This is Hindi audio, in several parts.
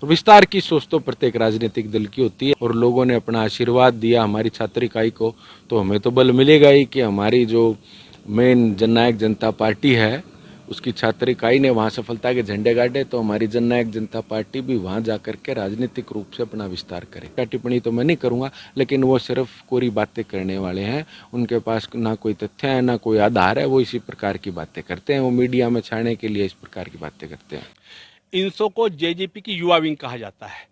विस्तार की सोच तो प्रत्येक राजनीतिक दल की होती है और लोगों ने अपना आशीर्वाद दिया हमारी छात्र इकाई को, तो हमें तो बल मिलेगा ही कि हमारी जो मेन जननायक जनता पार्टी है उसकी छात्र इकाई ने वहां सफलता के झंडे गाड़े, तो हमारी जननायक जनता पार्टी भी वहां जाकर के राजनीतिक रूप से अपना विस्तार करे। क्या टिप्पणी तो मैं नहीं करूंगा, लेकिन वो सिर्फ कोरी बातें करने वाले हैं, उनके पास ना कोई तथ्य है ना कोई आधार है, वो इसी प्रकार की बातें करते हैं, वो मीडिया में छाने के लिए इस प्रकार की बातें करते हैं। इनसो को जेजेपी की युवा विंग कहा जाता है।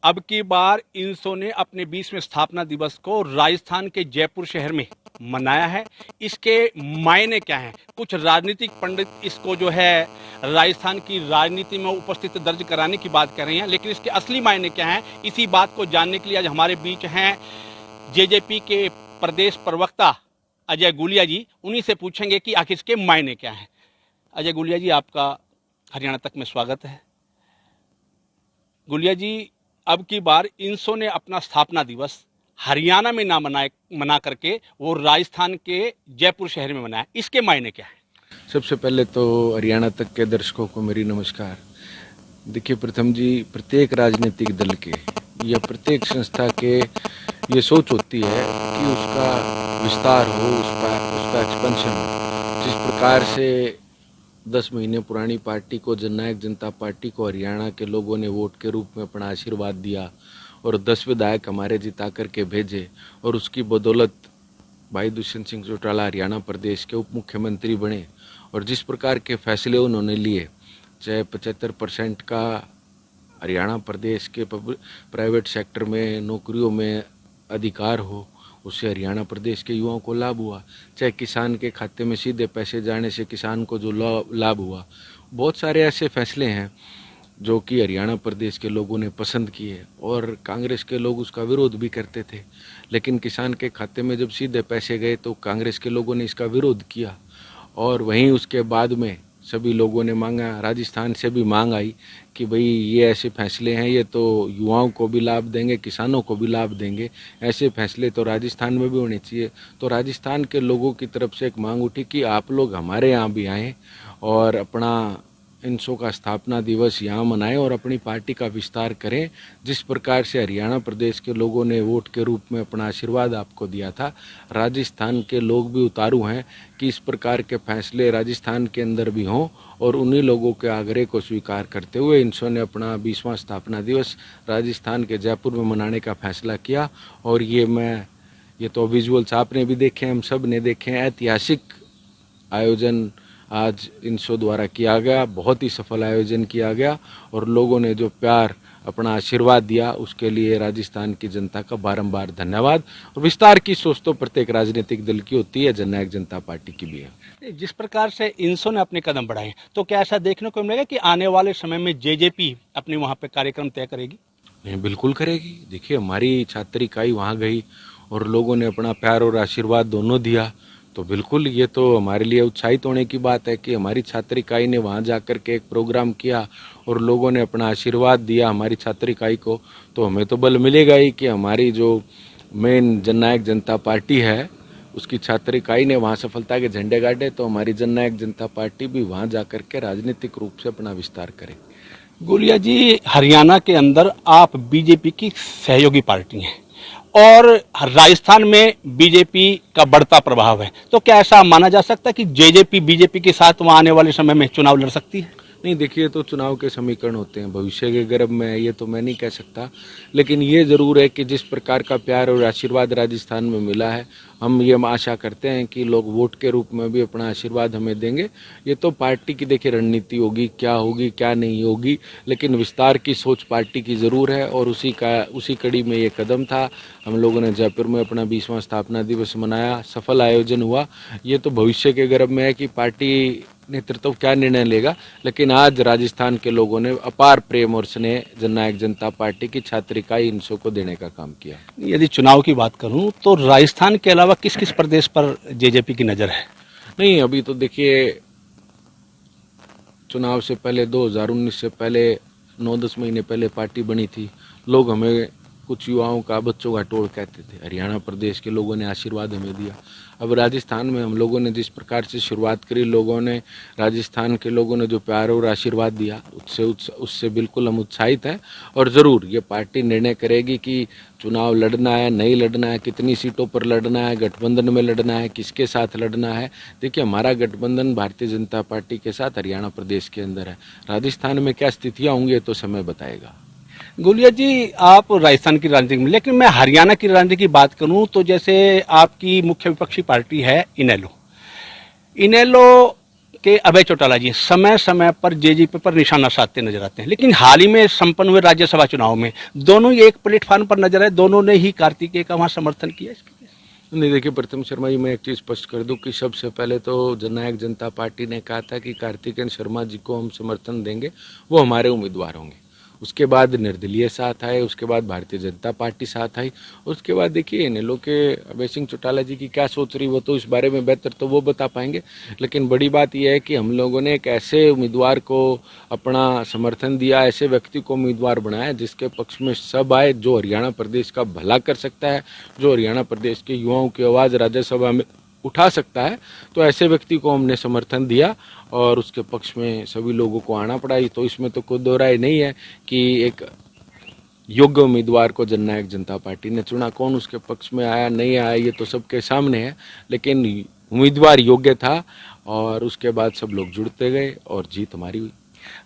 अब की बार इनसो ने अपने 20वें स्थापना दिवस को राजस्थान के जयपुर शहर में मनाया है। इसके मायने क्या हैं? कुछ राजनीतिक पंडित इसको जो है राजस्थान की राजनीति में उपस्थित दर्ज कराने की बात कर रहे हैं, लेकिन इसके असली मायने क्या हैं, इसी बात को जानने के लिए आज हमारे बीच हैं जेजेपी के प्रदेश प्रवक्ता अजय गुलिया जी। उन्हीं से पूछेंगे कि आखिर इसके मायने क्या हैं। अजय गुलिया जी, आपका हरियाणा तक में स्वागत है। गुलिया जी, अब की बार इनसो ने अपना स्थापना दिवस हरियाणा में ना मना करके वो राजस्थान के जयपुर शहर में मनाया, इसके मायने क्या है? सबसे पहले तो हरियाणा तक के दर्शकों को मेरी नमस्कार। देखिए प्रथम जी, प्रत्येक राजनीतिक दल के या प्रत्येक संस्था के ये सोच होती है कि उसका विस्तार हो, उसका एक्सपेंशन हो। जिस प्रकार से 10 महीने पुरानी पार्टी को, जननायक जनता पार्टी को हरियाणा के लोगों ने वोट के रूप में अपना आशीर्वाद दिया और 10 विधायक हमारे जिता करके भेजे और उसकी बदौलत भाई दुष्यंत सिंह चौटाला हरियाणा प्रदेश के उप मुख्यमंत्री बने, और जिस प्रकार के फैसले उन्होंने लिए, चाहे 75% का हरियाणा प्रदेश के प्राइवेट सेक्टर में नौकरियों में अधिकार हो, उससे हरियाणा प्रदेश के युवाओं को लाभ हुआ, चाहे किसान के खाते में सीधे पैसे जाने से किसान को जो लाभ हुआ। बहुत सारे ऐसे फैसले हैं जो कि हरियाणा प्रदेश के लोगों ने पसंद किए और कांग्रेस के लोग उसका विरोध भी करते थे, लेकिन किसान के खाते में जब सीधे पैसे गए तो कांग्रेस के लोगों ने इसका विरोध किया। और वहीं उसके बाद में सभी लोगों ने मांगा, राजस्थान से भी मांग आई कि भाई ये ऐसे फैसले हैं, ये तो युवाओं को भी लाभ देंगे, किसानों को भी लाभ देंगे, ऐसे फैसले तो राजस्थान में भी होने चाहिए। तो राजस्थान के लोगों की तरफ से एक मांग उठी कि आप लोग हमारे यहाँ भी आएँ और अपना इनसो का स्थापना दिवस यहाँ मनाएं और अपनी पार्टी का विस्तार करें। जिस प्रकार से हरियाणा प्रदेश के लोगों ने वोट के रूप में अपना आशीर्वाद आपको दिया था, राजस्थान के लोग भी उतारू हैं कि इस प्रकार के फैसले राजस्थान के अंदर भी हों, और उन्हीं लोगों के आग्रह को स्वीकार करते हुए इनसो ने अपना 20वां स्थापना दिवस राजस्थान के जयपुर में मनाने का फैसला किया। और ये तो विजुअल्स आपने भी देखे, हम सब ने देखे हैं। ऐतिहासिक आयोजन आज इनसो द्वारा किया गया, बहुत ही सफल आयोजन किया गया, और लोगों ने जो प्यार अपना आशीर्वाद दिया उसके लिए राजस्थान की जनता का बारंबार धन्यवाद। और विस्तार की सोच तो प्रत्येक राजनीतिक दल की होती है, जननायक जनता पार्टी की भी है। जिस प्रकार से इनसो ने अपने कदम बढ़ाए, तो क्या ऐसा देखने को मिलेगा कि आने वाले समय में जेजेपी अपने वहां पे कार्यक्रम तय करेगी? नहीं, बिल्कुल करेगी। देखिए हमारी छात्र इकाई वहाँ गई और लोगों ने अपना प्यार और आशीर्वाद दोनों दिया, तो बिल्कुल ये तो हमारे लिए उत्साहित होने की बात है कि हमारी छात्र इकाई ने वहाँ जाकर के एक प्रोग्राम किया और लोगों ने अपना आशीर्वाद दिया हमारी छात्र इकाई को, तो हमें तो बल मिलेगा ही कि हमारी जो मेन जननायक जनता पार्टी है उसकी छात्र इकाई ने वहाँ सफलता के झंडे गाड़े, तो हमारी जननायक जनता पार्टी भी वहाँ जाकर के राजनीतिक रूप से अपना विस्तार करे। गुलिया जी, हरियाणा के अंदर आप बीजेपी की सहयोगी पार्टी हैं और राजस्थान में बीजेपी का बढ़ता प्रभाव है, तो क्या ऐसा माना जा सकता है कि जेजेपी बीजेपी के साथ वहां आने वाले समय में चुनाव लड़ सकती है? नहीं, देखिए तो चुनाव के समीकरण होते हैं, भविष्य के गर्भ में ये तो मैं नहीं कह सकता, लेकिन ये जरूर है कि जिस प्रकार का प्यार और आशीर्वाद राजस्थान में मिला है, हम ये आशा करते हैं कि लोग वोट के रूप में भी अपना आशीर्वाद हमें देंगे। ये तो पार्टी की देखिए रणनीति होगी, क्या नहीं होगी, लेकिन विस्तार की सोच पार्टी की जरूर है और उसी कड़ी में ये कदम था। हम लोगों ने जयपुर में अपना 20वां स्थापना दिवस मनाया, सफल आयोजन हुआ। ये तो भविष्य के गर्भ में है कि पार्टी नेतृत्व क्या निर्णय लेगा, लेकिन आज राजस्थान के लोगों ने अपार प्रेम और स्नेह जननायक जनता पार्टी की छात्र इकाई इनसो को देने का काम किया। यदि चुनाव की बात करूं तो राजस्थान के अलावा किस किस प्रदेश पर जेजेपी की नजर है? नहीं, अभी तो देखिए चुनाव से पहले 2019 से पहले 9-10 महीने पहले पार्टी बनी थी, लोग हमें कुछ युवाओं का, बच्चों का टोल कहते थे। हरियाणा प्रदेश के लोगों ने आशीर्वाद हमें दिया। अब राजस्थान में हम लोगों ने जिस प्रकार से शुरुआत करी, लोगों ने, राजस्थान के लोगों ने जो प्यार और आशीर्वाद दिया, उससे बिल्कुल हम उत्साहित हैं। और ज़रूर ये पार्टी निर्णय करेगी कि चुनाव लड़ना है, नहीं लड़ना है, कितनी सीटों पर लड़ना है, गठबंधन में लड़ना है, किसके साथ लड़ना है। देखिए, हमारा गठबंधन भारतीय जनता पार्टी के साथ हरियाणा प्रदेश के अंदर है। राजस्थान में क्या स्थितियाँ होंगी तो समय बताएगा। गोलिया जी, आप राजस्थान की राजनीति में, लेकिन मैं हरियाणा की राजनीति की बात करूं तो जैसे आपकी मुख्य विपक्षी पार्टी है इनेलो। इनेलो के अभय चौटाला जी समय समय पर जेजेपी पर निशाना साधते नजर आते हैं, लेकिन हाल ही में संपन्न हुए राज्यसभा चुनाव में दोनों ही एक प्लेटफॉर्म पर नजर आए, दोनों ने ही कार्तिकेय का वहां समर्थन किया। नहीं, देखिए प्रथम शर्मा जी, मैं एक चीज़ स्पष्ट कर दूं कि सबसे पहले तो जननायक जनता पार्टी ने कहा था कि कार्तिकेय शर्मा जी को हम समर्थन देंगे, वो हमारे उम्मीदवार होंगे। उसके बाद निर्दलीय साथ आए, उसके बाद भारतीय जनता पार्टी साथ आई, उसके बाद देखिए इनेलो के अभय सिंह चौटाला जी की क्या सोच रही, वो तो इस बारे में बेहतर तो वो बता पाएंगे। लेकिन बड़ी बात यह है कि हम लोगों ने एक ऐसे उम्मीदवार को अपना समर्थन दिया, ऐसे व्यक्ति को उम्मीदवार बनाया जिसके पक्ष में सब आए, जो हरियाणा प्रदेश का भला कर सकता है, जो हरियाणा प्रदेश के युवाओं की आवाज़ राज्यसभा में उठा सकता है। तो ऐसे व्यक्ति को हमने समर्थन दिया और उसके पक्ष में सभी लोगों को आना पड़ा। तो इसमें तो कोई दो राय नहीं है कि एक योग्य उम्मीदवार को जननायक जनता पार्टी ने चुना। कौन उसके पक्ष में आया नहीं आया ये तो सबके सामने है, लेकिन उम्मीदवार योग्य था और उसके बाद सब लोग जुड़ते गए और जीत हमारी हुई।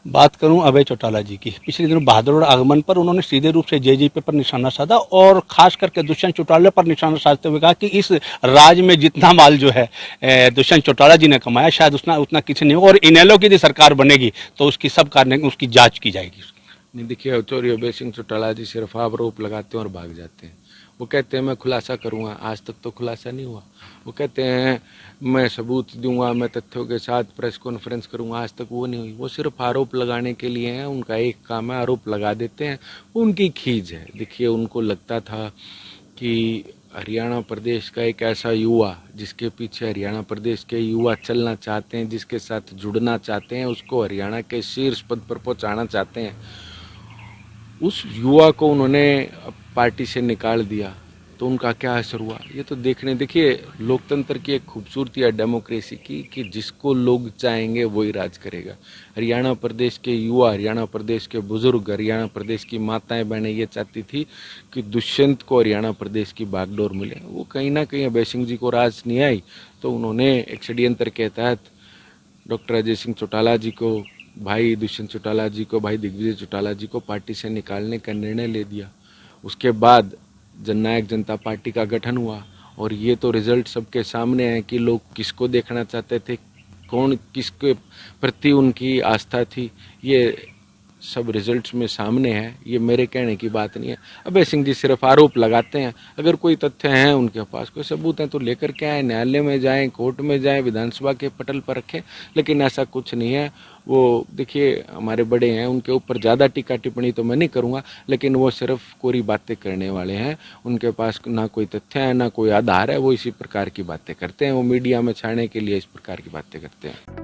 बात करूं अभय चौटाला जी की, पिछले दिनों बहादुर आगमन पर उन्होंने सीधे रूप से जेजेपी पर निशाना साधा और खास करके दुष्यंत चौटाला पर निशाना साधते हुए कहा कि इस राज्य में जितना माल जो है दुष्यंत चौटाला जी ने कमाया, शायद उतना किसी नहीं होगा, और इनेलो की यदि सरकार बनेगी तो उसकी सब कार्य उसकी जांच की जाएगी। नहीं, देखिए चौधरी अभय सिंह चौटाला जी सिर्फ आरोप लगाते हैं और भाग जाते हैं। वो कहते हैं मैं खुलासा करूंगा, आज तक तो खुलासा नहीं हुआ। वो कहते हैं मैं सबूत दूंगा, मैं तथ्यों के साथ प्रेस कॉन्फ्रेंस करूंगा, आज तक वो नहीं हुई। वो सिर्फ आरोप लगाने के लिए हैं, उनका एक काम है, आरोप लगा देते हैं, उनकी खींच है। देखिए, उनको लगता था कि हरियाणा प्रदेश का एक ऐसा युवा जिसके पीछे हरियाणा प्रदेश के युवा चलना चाहते हैं, जिसके साथ जुड़ना चाहते हैं, उसको हरियाणा के शीर्ष पद पर पहुंचाना चाहते हैं, उस युवा को उन्होंने पार्टी से निकाल दिया। तो उनका क्या असर हुआ ये तो देखिए लोकतंत्र की एक खूबसूरती है डेमोक्रेसी की, कि जिसको लोग चाहेंगे वही राज करेगा। हरियाणा प्रदेश के युवा, हरियाणा प्रदेश के बुजुर्ग, हरियाणा प्रदेश की माताएं बहनें ये चाहती थी कि दुष्यंत को हरियाणा प्रदेश की बागडोर मिले। वो कहीं ना कहीं अभय सिंह जी को राज नहीं आई, तो उन्होंने एक षड्यंत्र के तहत डॉक्टर अजय सिंह चौटाला जी को, भाई दुष्यंत चौटाला जी को, भाई दिग्विजय चौटाला जी को पार्टी से निकालने का निर्णय ले दिया। उसके बाद जननायक जनता पार्टी का गठन हुआ और ये तो रिजल्ट सबके सामने है कि लोग किसको देखना चाहते थे, कौन किसके प्रति उनकी आस्था थी, ये सब रिजल्ट्स में सामने है। ये मेरे कहने की बात नहीं है। अभय सिंह जी सिर्फ आरोप लगाते हैं। अगर कोई तथ्य हैं, उनके पास कोई सबूत हैं तो लेकर के आए, न्यायालय में जाएं, कोर्ट में जाएं, विधानसभा के पटल पर रखें, लेकिन ऐसा कुछ नहीं है। वो देखिए हमारे बड़े हैं, उनके ऊपर ज़्यादा टीका टिप्पणी तो मैं नहीं करूँगा, लेकिन वो सिर्फ कोरी बातें करने वाले हैं। उनके पास ना कोई तथ्य है, ना कोई आधार है, वो इसी प्रकार की बातें करते हैं, वो मीडिया में छाने के लिए इस प्रकार की बातें करते हैं।